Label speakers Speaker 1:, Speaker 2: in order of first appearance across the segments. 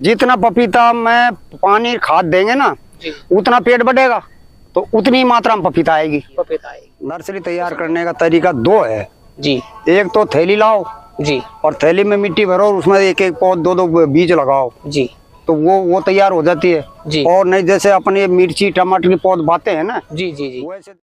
Speaker 1: जितना पपीता में पानी खाद देंगे ना उतना पेड़ बढ़ेगा, तो उतनी मात्रा में पपीता आएगी। नर्सरी तैयार करने का तरीका दो है
Speaker 2: जी।
Speaker 1: एक तो थैली लाओ
Speaker 2: जी
Speaker 1: और थैली में मिट्टी भरो और उसमें एक एक पौध दो दो बीज लगाओ
Speaker 2: जी,
Speaker 1: तो वो तैयार हो जाती है
Speaker 2: जी।
Speaker 1: और नहीं जैसे अपन ये मिर्ची टमाटर की पौध बाते हैं ना
Speaker 2: जी जी जी,
Speaker 1: वैसे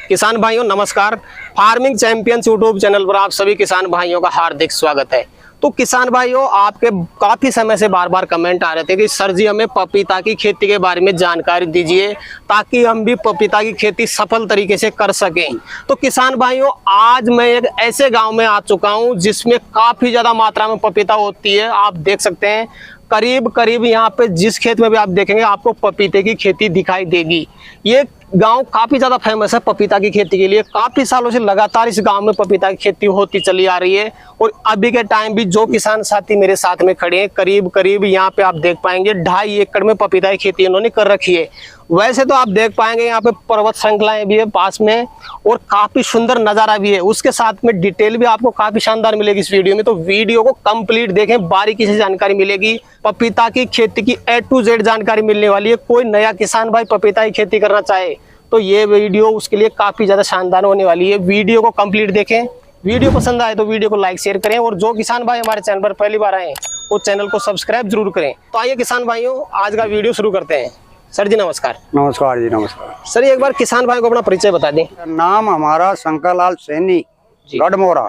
Speaker 2: किसान भाइयों नमस्कार। फार्मिंग चैंपियंस यूट्यूब चैनल पर आप सभी किसान भाइयों का हार्दिक स्वागत है। तो किसान भाइयों, आपके काफी समय से बार बार कमेंट आ रहे थे कि सर जी हमें पपीता की खेती के बारे में जानकारी दीजिए ताकि हम भी पपीता की खेती सफल तरीके से कर सकें। तो किसान भाइयों, आज मैं एक ऐसे गांव में आ चुका हूं जिसमें काफी ज्यादा मात्रा में पपीता होती है। आप देख सकते हैं करीब करीब यहाँ पे जिस खेत में भी आप देखेंगे आपको पपीते की खेती दिखाई देगी। ये गांव काफी ज्यादा फेमस है पपीता की खेती के लिए। काफी सालों से लगातार इस गांव में पपीता की खेती होती चली आ रही है और अभी के टाइम भी जो किसान साथी मेरे साथ में खड़े हैं करीब करीब यहाँ पे आप देख पाएंगे 2.5 एकड़ में पपीता की खेती इन्होंने कर रखी है। वैसे तो आप देख पाएंगे यहाँ पे पर्वत श्रृंखलाएं भी है पास में और काफी सुंदर नजारा भी है। उसके साथ में डिटेल भी आपको काफी शानदार मिलेगी इस वीडियो में, तो वीडियो को कंप्लीट देखें, बारीकी से जानकारी मिलेगी। पपीता की खेती की A to Z जानकारी मिलने वाली है। कोई नया किसान भाई पपीता की खेती करना चाहे तो ये वीडियो उसके लिए काफी ज्यादा शानदार होने वाली है। वीडियो को कंप्लीट देखें, वीडियो पसंद आए तो वीडियो को लाइक शेयर करें और जो किसान भाई हमारे चैनल पर पहली बार आए वो चैनल को सब्सक्राइब जरूर करें। तो आइए किसान भाइयों, आज का वीडियो शुरू करते हैं। सर जी नमस्कार।
Speaker 1: नमस्कार जी नमस्कार।
Speaker 2: सर एक बार किसान भाई को अपना परिचय बता दें।
Speaker 1: नाम हमारा शंकर लाल सैनी, गढ़मोरा,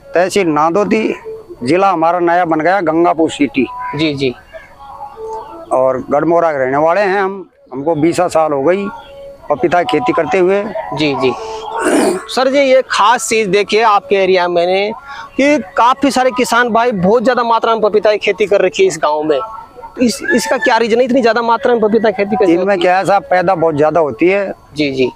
Speaker 1: तहसील नादोदी, जिला हमारा नया बन गया गंगापुर सिटी।
Speaker 2: जी जी।
Speaker 1: और गढ़मोरा के रहने वाले हैं हम। हमको 20 साल हो गई पपीता की खेती करते हुए।
Speaker 2: जी जी। सर जी ये खास चीज देखिए आपके एरिया में मैंने कि काफी सारे किसान भाई बहुत ज्यादा मात्रा में पपीता की खेती कर रखी है इस गाँव में। इसका क्या रीजन है इतनी ज्यादा मात्रा में पपीता खेती करती है?
Speaker 1: इनमें क्या है साहब, पैदा बहुत ज्यादा होती है।
Speaker 2: जी जी।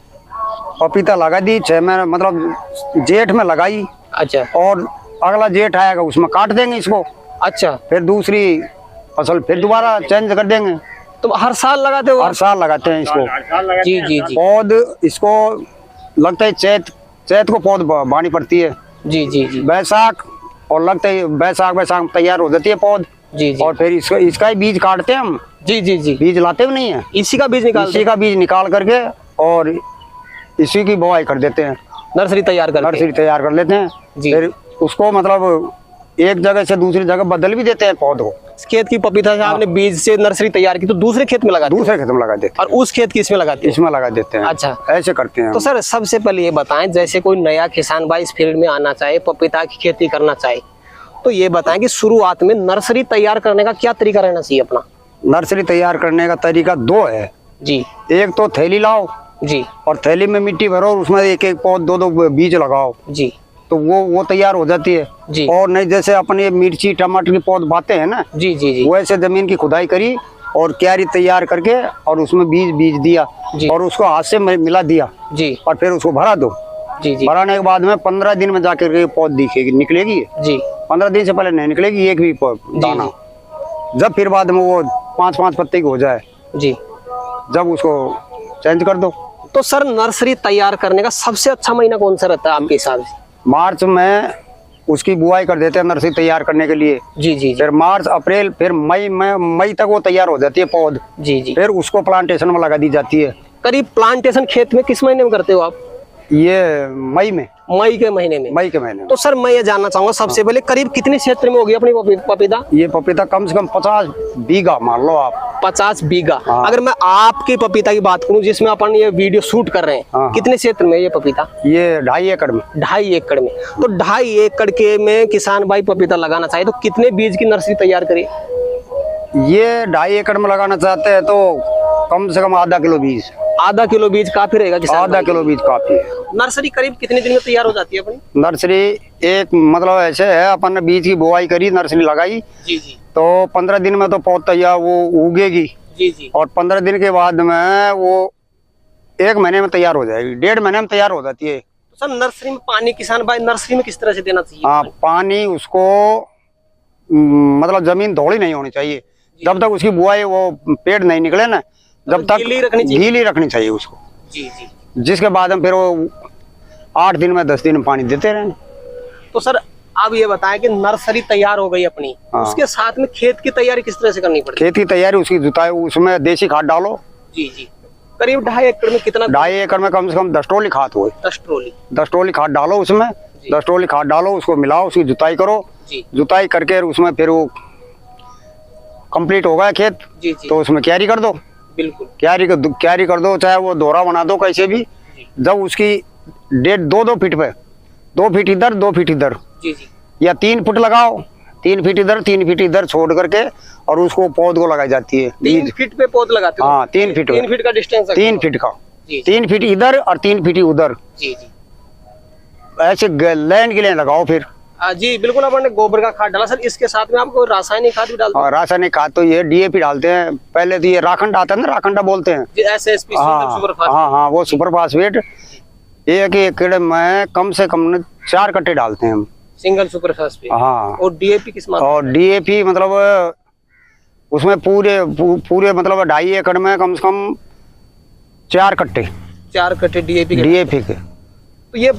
Speaker 1: पपीता लगा दी 6 महीने, मतलब जेठ में लगाई।
Speaker 2: अच्छा।
Speaker 1: और अगला जेठ आएगा उसमें काट देंगे इसको।
Speaker 2: अच्छा।
Speaker 1: फिर दूसरी फसल फिर दोबारा चेंज कर देंगे।
Speaker 2: तो हर साल लगाते हो?
Speaker 1: हर साल लगाते हैं इसको।
Speaker 2: जी जी जी।
Speaker 1: पौध इसको लगता है चैत को पौध बानी पड़ती है।
Speaker 2: जी जी जी।
Speaker 1: बैसाख और लगता है बैसाख तैयार हो जाती है पौध।
Speaker 2: जी जी।
Speaker 1: और फिर इसका ही बीज काटते हैं हम।
Speaker 2: जी जी जी।
Speaker 1: बीज लाते भी नहीं है,
Speaker 2: इसी का बीज
Speaker 1: निकाल करके और इसी की बुआई कर देते हैं। नर्सरी तैयार कर लेते हैं। फिर उसको मतलब एक जगह से दूसरी जगह बदल भी देते हैं पौध को।
Speaker 2: खेत की पपीता से आपने बीज से नर्सरी तैयार की तो दूसरे खेत में लगा देते
Speaker 1: हैं
Speaker 2: और उस खेत की इसमें लगाते हैं?
Speaker 1: इसमें लगा देते हैं।
Speaker 2: अच्छा,
Speaker 1: ऐसे करते हैं।
Speaker 2: तो सर सबसे पहले ये बताएं, जैसे कोई नया किसान भाई इस फील्ड में आना चाहे, पपीता की खेती करना चाहे, तो ये बताएं कि शुरुआत में नर्सरी तैयार करने का क्या तरीका रहना चाहिए अपना?
Speaker 1: नर्सरी तैयार करने का तरीका दो है
Speaker 2: जी।
Speaker 1: एक तो थैली लाओ
Speaker 2: जी
Speaker 1: और थैली में मिट्टी भरो और उसमें एक एक पौध दो दो बीज लगाओ
Speaker 2: जी,
Speaker 1: तो वो तैयार हो जाती है
Speaker 2: जी।
Speaker 1: और नहीं जैसे अपन ये मिर्ची टमाटर की पौध बाते हैं ना,
Speaker 2: जी जी जी,
Speaker 1: वैसे जमीन की खुदाई करी और क्यारी तैयार करके और उसमें बीज दिया और उसको हाथ से मिला दिया जी, और फिर उसको भरा दो। जी जी। भराने के बाद में 15 दिन में जाकर के पौध दिखेगी, निकलेगी जी। 15 दिन से पहले नहीं निकलेगी एक भी दाना। जब फिर बाद में वो 5-5 पत्ते की हो जाए जी, जब उसको चेंज कर दो।
Speaker 2: तो सर नर्सरी तैयार करने का सबसे अच्छा महीना कौन सा रहता है आपके हिसाब से?
Speaker 1: मार्च में उसकी बुआई कर देते हैं नर्सरी तैयार करने के लिए।
Speaker 2: जी जी
Speaker 1: फिर मार्च अप्रैल फिर मई तक वो तैयार हो जाती है पौध।
Speaker 2: जी जी।
Speaker 1: फिर उसको प्लांटेशन में लगा दी जाती है।
Speaker 2: करीब प्लांटेशन खेत में किस महीने में करते हो आप?
Speaker 1: ये मई में,
Speaker 2: मई के महीने में।
Speaker 1: मई के महीने में।
Speaker 2: तो सर मैं ये जानना चाहूंगा सबसे पहले करीब कितने क्षेत्र में होगी अपनी पपीता?
Speaker 1: ये पपीता कम से कम 50 बीघा मान लो आप।
Speaker 2: 50 बीघा।
Speaker 1: हाँ।
Speaker 2: अगर मैं आपकी पपीता की बात करूं जिसमें अपन ये वीडियो शूट कर रहे हैं,
Speaker 1: हाँ।
Speaker 2: कितने क्षेत्र में ये पपीता?
Speaker 1: ये 2.5 एकड़ में।
Speaker 2: 2.5 एकड़ में। तो 2.5 एकड़ के में किसान भाई पपीता लगाना चाहे तो कितने बीज की नर्सरी तैयार करे?
Speaker 1: ये 2.5 एकड़ में लगाना चाहते हैं तो कम से कम आधा किलो बीज।
Speaker 2: आधा किलो बीज काफी रहेगा किसान
Speaker 1: आधा
Speaker 2: भाई?
Speaker 1: किलो बीज काफी है।
Speaker 2: नर्सरी करीब कितने दिन में तैयार हो जाती है अपनी?
Speaker 1: नर्सरी एक मतलब ऐसे है, अपन ने बीज की बुआई करी, नर्सरी लगाई
Speaker 2: जी जी
Speaker 1: तो 15 दिन में तो पौध तैयार वो उगेगी।
Speaker 2: जी जी।
Speaker 1: और 15 दिन के बाद में वो 1 महीने में तैयार हो जाएगी, 1.5 महीने में तैयार हो जाती है।
Speaker 2: तो सर नर्सरी में पानी किसान भाई नर्सरी में किस तरह से देना चाहिए?
Speaker 1: हाँ, पानी उसको मतलब जमीन धोड़ी नहीं होनी चाहिए जब तक उसकी बुआई वो पेड़ नहीं निकले ना, जब तक
Speaker 2: गीली रखनी चाहिए।
Speaker 1: गीली रखनी चाहिए उसको।
Speaker 2: जी जी।
Speaker 1: जिसके बाद हम फिर वो 8 दिन में 10 दिन में पानी देते रहे।
Speaker 2: तो सर अब ये बताएं कि नर्सरी तैयार हो गई अपनी,
Speaker 1: हाँ।
Speaker 2: उसके साथ में खेत की तैयारी किस तरह से करनी पड़ती है?
Speaker 1: खेत की तैयारी, उसकी जुताई, उसमें देसी खाद डालो।
Speaker 2: जी जी। करीब 2.5 एकड़ में कितना?
Speaker 1: 2.5 एकड़ में कम से कम 10 ट्रॉली खाद हो।
Speaker 2: 10 ट्रॉली।
Speaker 1: 10 ट्रॉली खाद डालो उसमें, 10 ट्रॉली खाद डालो, उसको मिलाओ, उसकी जुताई करो।
Speaker 2: जी।
Speaker 1: जुताई करके उसमें फिर वो कंप्लीट हो गया खेत
Speaker 2: जी जी।
Speaker 1: तो उसमें क्यारी कर दो।
Speaker 2: बिल्कुल।
Speaker 1: क्यारी कर दो, चाहे वो दोहरा बना दो कैसे भी। जब उसकी 1.5-2 फीट पे, 2 फीट इधर 2 फीट इधर,
Speaker 2: जी जी।
Speaker 1: या 3 फुट लगाओ, 3 फीट इधर 3 फीट इधर छोड़ करके और उसको पौध को लगाई जाती है।
Speaker 2: 3 फीट पे पौध लगाते हो?
Speaker 1: हाँ, 3 फीट।
Speaker 2: 3 फीट का डिस्टेंस?
Speaker 1: 3 फीट का।
Speaker 2: जी।
Speaker 1: 3 फीट इधर और 3 फीट उधर,
Speaker 2: जी जी।
Speaker 1: ऐसे लाइन के लिए लगाओ। फिर
Speaker 2: जी बिल्कुल। अपन ने गोबर का खाद डाला। सर इसके साथ में आपको रासायनिक खाद भी डालते हैं?
Speaker 1: और रासायनिक खाद तो ये DAP डालते हैं। पहले तो ये राखंड आता है ना, राखंडा बोलते हैं।
Speaker 2: SSP
Speaker 1: हाँ
Speaker 2: सुपर फास्फेट।
Speaker 1: हाँ, वो सुपर फास्फेट 1 एकड़ में कम से कम 4 कट्टे डालते हैं हम,
Speaker 2: सिंगल सुपर फास्फेट।
Speaker 1: हाँ।
Speaker 2: और DAP किस मात्रा?
Speaker 1: और DAP मतलब उसमें पूरे मतलब 2.5 एकड़ में कम से कम 4 कट्टे
Speaker 2: 4 कट्टे DAP
Speaker 1: DAP के।
Speaker 2: तो ये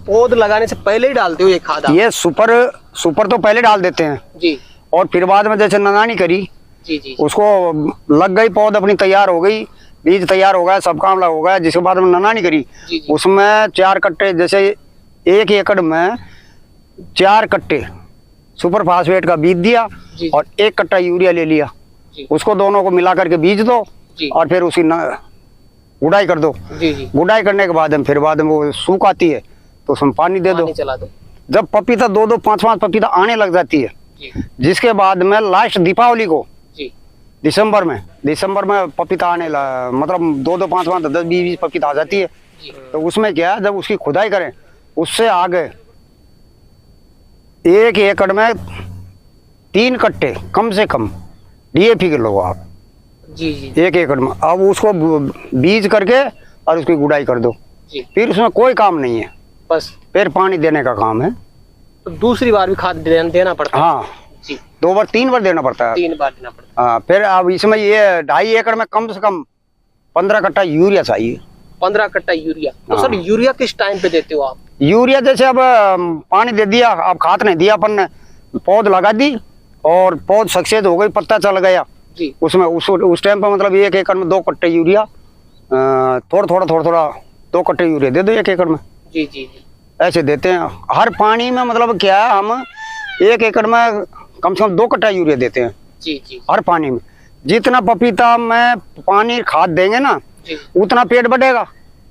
Speaker 2: पौध लगाने से पहले ही डालते हो ये खाद?
Speaker 1: ये सुपर तो पहले डाल देते हैं
Speaker 2: जी।
Speaker 1: और फिर बाद में जैसे ननानी करी,
Speaker 2: जी जी।
Speaker 1: उसको लग गई पौध अपनी तैयार हो गई, बीज तैयार हो गया, सब काम लग हो गया, जिसके बाद में ननानी करी।
Speaker 2: जी जी।
Speaker 1: उसमें 4 कट्टे, जैसे 1 एकड़ में 4 कट्टे सुपर फास्फेट का बीज दिया
Speaker 2: जी।
Speaker 1: और 1 कट्टा यूरिया ले लिया,
Speaker 2: जी।
Speaker 1: उसको दोनों को मिला करके बीज दो
Speaker 2: जी।
Speaker 1: और फिर उसकी गुड़ाई कर दो।
Speaker 2: जी जी।
Speaker 1: गुड़ाई करने के बाद फिर बाद में वो सूख आती है तो उसमें पानी दे दो।
Speaker 2: पानी चला दो।
Speaker 1: जब पपीता 2-2 5-5 पपीता आने लग जाती है,
Speaker 2: जी।
Speaker 1: जिसके बाद में लास्ट दीपावली को
Speaker 2: जी।
Speaker 1: दिसंबर में पपीता आने मतलब 2-2 5-5 10-20 पपीता आ जाती है।
Speaker 2: जी।
Speaker 1: तो उसमें क्या है, जब उसकी खुदाई करें उससे आगे 1 एकड़ में 3 कट्टे कम से कम DAP के लो आप।
Speaker 2: जी जी।
Speaker 1: 1 एकड़ में अब उसको बीज करके और उसकी गुड़ाई कर दो।
Speaker 2: जी।
Speaker 1: फिर उसमें कोई काम नहीं है,
Speaker 2: बस
Speaker 1: फिर पानी देने का काम है।
Speaker 2: तो दूसरी बार भी खाद देना पड़ता है?
Speaker 1: हाँ,
Speaker 2: जी।
Speaker 1: 2 बार 3 बार देना पड़ता है।
Speaker 2: 3 बार देना पड़ता
Speaker 1: हाँ, फिर अब इसमें ये 2.5 एकड़ में कम से कम 15 कट्टा यूरिया चाहिए।
Speaker 2: 15 कट्टा यूरिया। तो
Speaker 1: हाँ।
Speaker 2: सर यूरिया किस टाइम पे देते हो आप?
Speaker 1: यूरिया जैसे अब पानी दे दिया, अब खाद नहीं दिया, अपन ने पौध लगा दी और पौध सक्सेस हो गई, पत्ता चल गया
Speaker 2: जी।
Speaker 1: उसमें उस टाइम पर मतलब 1 एकड़ में 2 कट्टे यूरिया, थोड़ा 2 कट्टे यूरिया दे दो 1 एकड़ में।
Speaker 2: जी जी जी।
Speaker 1: ऐसे देते हैं हर पानी में। मतलब क्या है, हम 1 एकड़ में कम से कम 2 कट्टा यूरिया देते हैं
Speaker 2: जी जी।
Speaker 1: हर पानी में। जितना पपीता में पानी खाद देंगे ना,
Speaker 2: जी।
Speaker 1: उतना पेड़ बढ़ेगा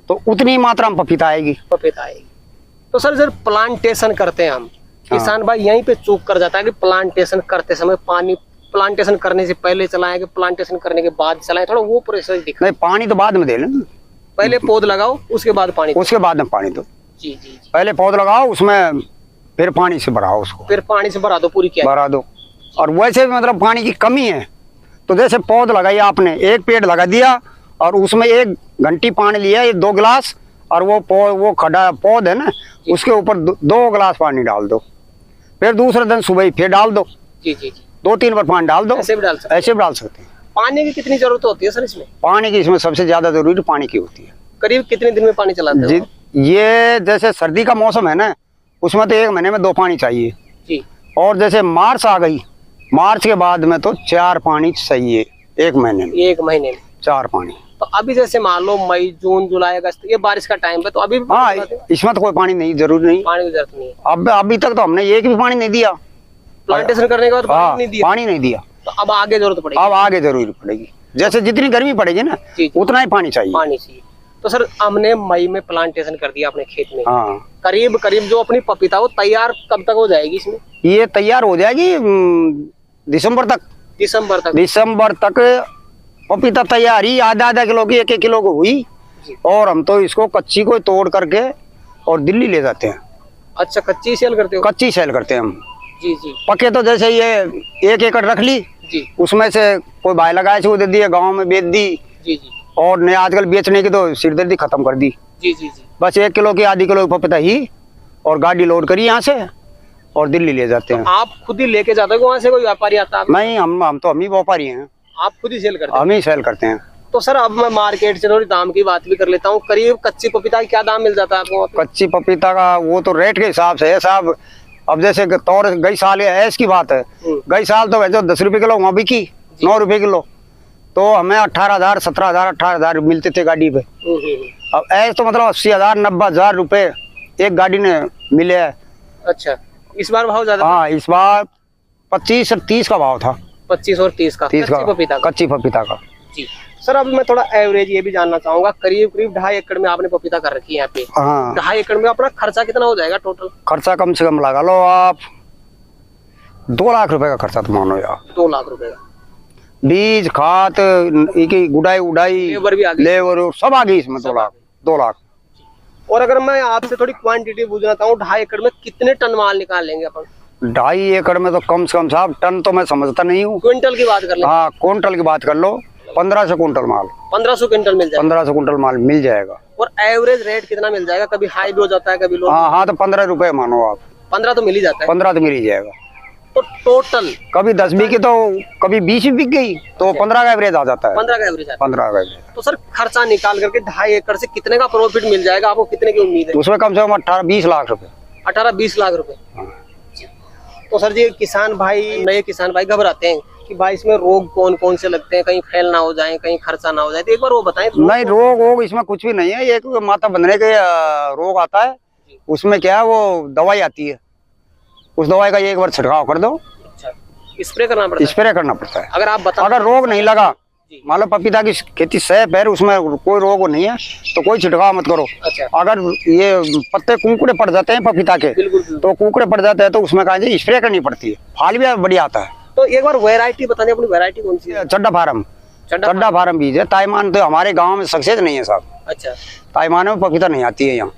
Speaker 1: तो उतनी मात्रा में पपीता आएगी।
Speaker 2: पपीता आएगी। तो सर प्लांटेशन करते हैं हम, किसान भाई यहीं पे चूक कर जाता है कि प्लांटेशन करते समय पानी प्लांटेशन करने से पहले चलाएं कि प्लांटेशन करने के बाद चलाएं, थोड़ा वो प्रोसेस दिखा।
Speaker 1: नहीं, पानी तो बाद में दे लेना,
Speaker 2: पहले पौध लगाओ उसके बाद पानी।
Speaker 1: उसके बाद में पानी दो।
Speaker 2: जी जी जी।
Speaker 1: पहले पौध लगाओ, उसमें फिर पानी से भराओ, उसको
Speaker 2: फिर पानी से भरा दो पूरी क्या
Speaker 1: भरा दो। और वैसे भी मतलब पानी की कमी है तो जैसे पौध लगाई आपने, 1 पेड़ लगा दिया और उसमें 1 घंटी पानी लिया, 2 गिलास, और वो खड़ा पौध है ना, उसके ऊपर 2 गिलास पानी डाल दो। फिर दूसरे दिन सुबह फिर डाल दो।
Speaker 2: जी जी जी।
Speaker 1: 2-3 बार पानी डाल दो।
Speaker 2: ऐसे भी डाल सकते?
Speaker 1: ऐसे भी डाल सकते हैं।
Speaker 2: पानी की कितनी जरूरत होती है सर इसमें?
Speaker 1: पानी की इसमें सबसे ज्यादा जरूरी पानी की होती है।
Speaker 2: करीब कितने दिन में पानी चलाते हो?
Speaker 1: ये जैसे सर्दी का मौसम है ना, उसमें तो 1 महीने में 2 पानी चाहिए
Speaker 2: जी।
Speaker 1: और जैसे मार्च आ गई, मार्च के बाद में तो 4 पानी चाहिए 1 महीने में।
Speaker 2: 1 महीने में
Speaker 1: 4 पानी।
Speaker 2: तो अभी जैसे मान लो मई, जून, जुलाई, अगस्त, ये बारिश का टाइम है, तो अभी भी
Speaker 1: हाँ, इसमें तो कोई पानी नहीं, जरूर नहीं,
Speaker 2: पानी की जरूरत नहीं है।
Speaker 1: अब अभी तक तो हमने एक भी पानी नहीं दिया,
Speaker 2: प्लांटेशन करने के बाद पानी नहीं दिया,
Speaker 1: पानी नहीं दिया।
Speaker 2: तो अब आगे जरूरत पड़ेगी।
Speaker 1: अब आगे जरूर पड़ेगी, जैसे जितनी गर्मी पड़ेगी ना उतना ही पानी चाहिए।
Speaker 2: पानी चाहिए। तो सर हमने मई में प्लांटेशन कर दिया अपने खेत में,
Speaker 1: हाँ,
Speaker 2: करीब करीब जो अपनी पपीता वो तैयार कब तक हो जाएगी इसमें?
Speaker 1: ये तैयार हो जाएगी दिसंबर तक।
Speaker 2: दिसंबर तक?
Speaker 1: दिसंबर तक पपीता तैयार ही, आधा किलो की 1 किलो को हुई। और हम तो इसको कच्ची को तोड़ करके और दिल्ली ले जाते हैं।
Speaker 2: अच्छा, कच्ची सेल करते हो?
Speaker 1: कच्ची सेल करते हैं हम।
Speaker 2: जी जी।
Speaker 1: पके तो जैसे ये 1 एकड़ रख ली
Speaker 2: जी,
Speaker 1: उसमें से कोई भाई लगाए से वो दे दिए, गाँव में बेच दी।
Speaker 2: जी जी।
Speaker 1: और ने आजकल बेचने की तो सिरदर्दी खत्म कर दी।
Speaker 2: जी जी जी।
Speaker 1: बस 1 किलो की आधी किलो पपीता ही, और गाड़ी लोड करी यहाँ से और दिल्ली ले जाते हैं।
Speaker 2: आप खुद ही लेके जाते हो वहाँ से, कोई व्यापारी आता है?
Speaker 1: नहीं, हम तो हम ही व्यापारी हैं,
Speaker 2: आप खुद ही सेल करते हैं?
Speaker 1: हम ही सेल करते हैं।
Speaker 2: तो सर अब मैं मार्केट से थोड़ी दाम की बात भी कर लेता हूँ। करीब कच्ची पपीता की क्या दाम मिल जाता है आपको वहाँ पे?
Speaker 1: कच्ची पपीता का वो तो रेट के हिसाब से है साहब। अब जैसे तौर गई साल ऐस की बात है, गई साल तो वैसे 10 रुपए किलो वहाँ बिकी, 9 रुपए किलो, तो हमें 18,000, 17,000, 18,000 मिलते थे गाड़ी पे। अब ऐसे तो मतलब 80,000, 90,000 रुपए एक गाड़ी ने मिले है।
Speaker 2: अच्छा, इस बार भाव ज्यादा?
Speaker 1: हाँ, इस बार 25 और 30 का भाव था।
Speaker 2: 25 और 30 का?
Speaker 1: 30 का
Speaker 2: पपीता का?
Speaker 1: कच्ची पपीता का।
Speaker 2: जी सर, अब मैं थोड़ा एवरेज ये भी जानना चाहूंगा। करीब करीब 2.5 एकड़ में आपने पपीता कर रखी है यहाँ पे।
Speaker 1: हाँ,
Speaker 2: 2.5 एकड़ में अपना खर्चा कितना हो जाएगा टोटल?
Speaker 1: खर्चा कम से कम लगा लो आप 2 लाख रुपए का खर्चा तो मानो यार।
Speaker 2: 2 लाख रुपए का?
Speaker 1: बीज, खाद, गुडाई उडाई,
Speaker 2: लेबर भी आ गई?
Speaker 1: लेबर सब आ गई इसमें। 2 लाख।
Speaker 2: और अगर मैं आपसे थोड़ी क्वांटिटी पूछना चाहूँ, 2.5 एकड़ में कितने टन माल निकाल लेंगे अपन?
Speaker 1: 2.5 एकड़ में तो कम से कम साहब, टन तो मैं समझता नहीं हूँ।
Speaker 2: क्विंटल की बात कर ले?
Speaker 1: हाँ, क्विंटल की बात कर लो, 1500 क्विंटल माल।
Speaker 2: 1500 क्विंटल मिल जाएगा?
Speaker 1: 1500 क्विंटल माल मिल जाएगा।
Speaker 2: और एवरेज रेट कितना मिल जाएगा? कभी हाई भी हो जाता है, कभी लो?
Speaker 1: हाँ, तो 15 रुपए मानो आप।
Speaker 2: 15 तो मिल ही जाता है?
Speaker 1: 15 तो मिल ही जाएगा।
Speaker 2: तो टोटल
Speaker 1: कभी 10 बिकी तो कभी 20 भी बिक गई तो 15 का एवरेज आ जाता है।
Speaker 2: 15 का एवरेज आता है?
Speaker 1: 15 का एवरेज।
Speaker 2: तो सर खर्चा निकाल करके 2.5 एकड़ से कितने का प्रॉफिट मिल जाएगा आपको? कितने की उम्मीद है?
Speaker 1: उसमें कम से कम 18-20 लाख रुपए।
Speaker 2: 18-20 लाख रुपए? तो सर जी, किसान भाई, नए किसान भाई घबराते हैं कि भाई इसमें रोग कौन कौन से लगते हैं, कहीं फैल ना हो जाए, कहीं खर्चा ना हो जाए, तो एक बार वो बताएं।
Speaker 1: नहीं, रोग इसमें कुछ भी नहीं है। एक माथा बंधने के रोग आता है, उसमें क्या है, वो दवाई आती है, उस दवाई का एक बार छिड़काव कर दो।
Speaker 2: स्प्रे करना पड़ता है?
Speaker 1: स्प्रे करना पड़ता है।
Speaker 2: अगर आप बता,
Speaker 1: अगर रोग नहीं लगा, मान लो पपीता की खेती सेफ है, उसमें कोई रोग नहीं है, तो कोई छिड़काव मत करो।
Speaker 2: अच्छा।
Speaker 1: अगर ये पत्ते कुंकड़े पड़ जाते हैं पपीता के, तो कुंकड़े पड़ जाते हैं तो उसमें कहा स्प्रे करनी पड़ती है, फाल भी बढ़िया आता है।
Speaker 2: तो एक बार वैरायटी बताने, अपनी वैरायटी कौन सी है?
Speaker 1: चड्डा फार्म। चड्डा फार्म बीज है। ताइमान तो हमारे गाँव में सक्सेस नहीं है साहब।
Speaker 2: अच्छा,
Speaker 1: ताइमान में पपीता नहीं आती है यहाँ।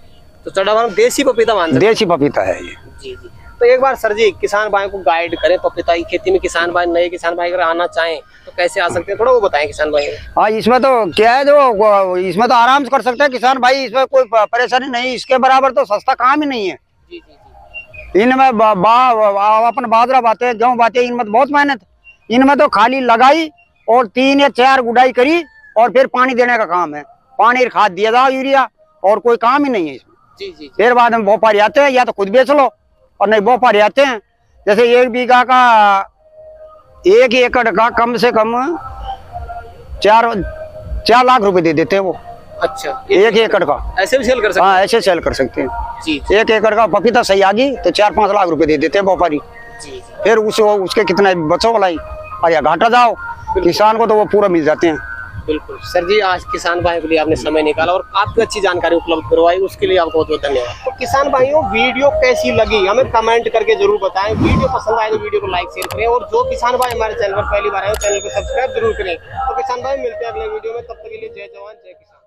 Speaker 2: तो चड्डा फार्म देसी पपीता मान?
Speaker 1: देसी पपीता है ये।
Speaker 2: जी जी। तो एक बार सर जी किसान भाई को गाइड करें, पपीता की खेती में किसान भाई, नए किसान भाई अगर आना चाहें तो कैसे आ सकते हैं, थोड़ा वो बताएं किसान भाई।
Speaker 1: हाँ, इसमें तो क्या है, जो इसमें तो आराम से कर सकते हैं किसान भाई, इसमें कोई परेशानी नहीं। इसके बराबर तो सस्ता काम ही नहीं है।
Speaker 2: जी जी जी।
Speaker 1: इनमें अपन बाजरा बाते, गेहूँ बाते, इनमें तो बहुत मेहनत। इनमें तो खाली लगाई और 3 या 4 गुडाई करी और फिर पानी देने का काम है। पानी खाद दिया जाओ, यूरिया, और कोई काम ही नहीं है इसमें।
Speaker 2: जी जी।
Speaker 1: फिर बाद में व्यापारी आते हैं, या तो खुद बेच लो, और नहीं व्यापारी आते हैं। जैसे 1 बीघा का, 1 एकड़ का कम से कम 4 लाख रुपए दे देते हैं वो।
Speaker 2: अच्छा,
Speaker 1: 1 एकड़ का
Speaker 2: ऐसे भी सेल कर सकते हैं?
Speaker 1: हाँ, ऐसे सेल कर सकते हैं।
Speaker 2: जी।
Speaker 1: 1 एकड़ का पपीता सही आ गई तो 4-5 लाख रुपए दे देते हैं व्यापारी।
Speaker 2: जी।
Speaker 1: फिर उसके कितना बचो वालाई, और या घाटा जाओ, किसान को तो वो पूरा मिल जाते हैं।
Speaker 2: बिल्कुल सर जी, आज किसान भाई के लिए आपने समय निकाला और काफी अच्छी जानकारी उपलब्ध करवाई, उसके लिए आपको बहुत बहुत धन्यवाद। तो किसान भाइयों, वीडियो कैसी लगी हमें कमेंट करके जरूर बताएं। वीडियो पसंद आए तो वीडियो को लाइक शेयर करें, और जो किसान भाई हमारे चैनल पर पहली बार आए चैनल को सब्सक्राइब जरूर करें। तो किसान भाई मिलते हैं अगले वीडियो में, तब तक के लिए जय जवान जय किसान।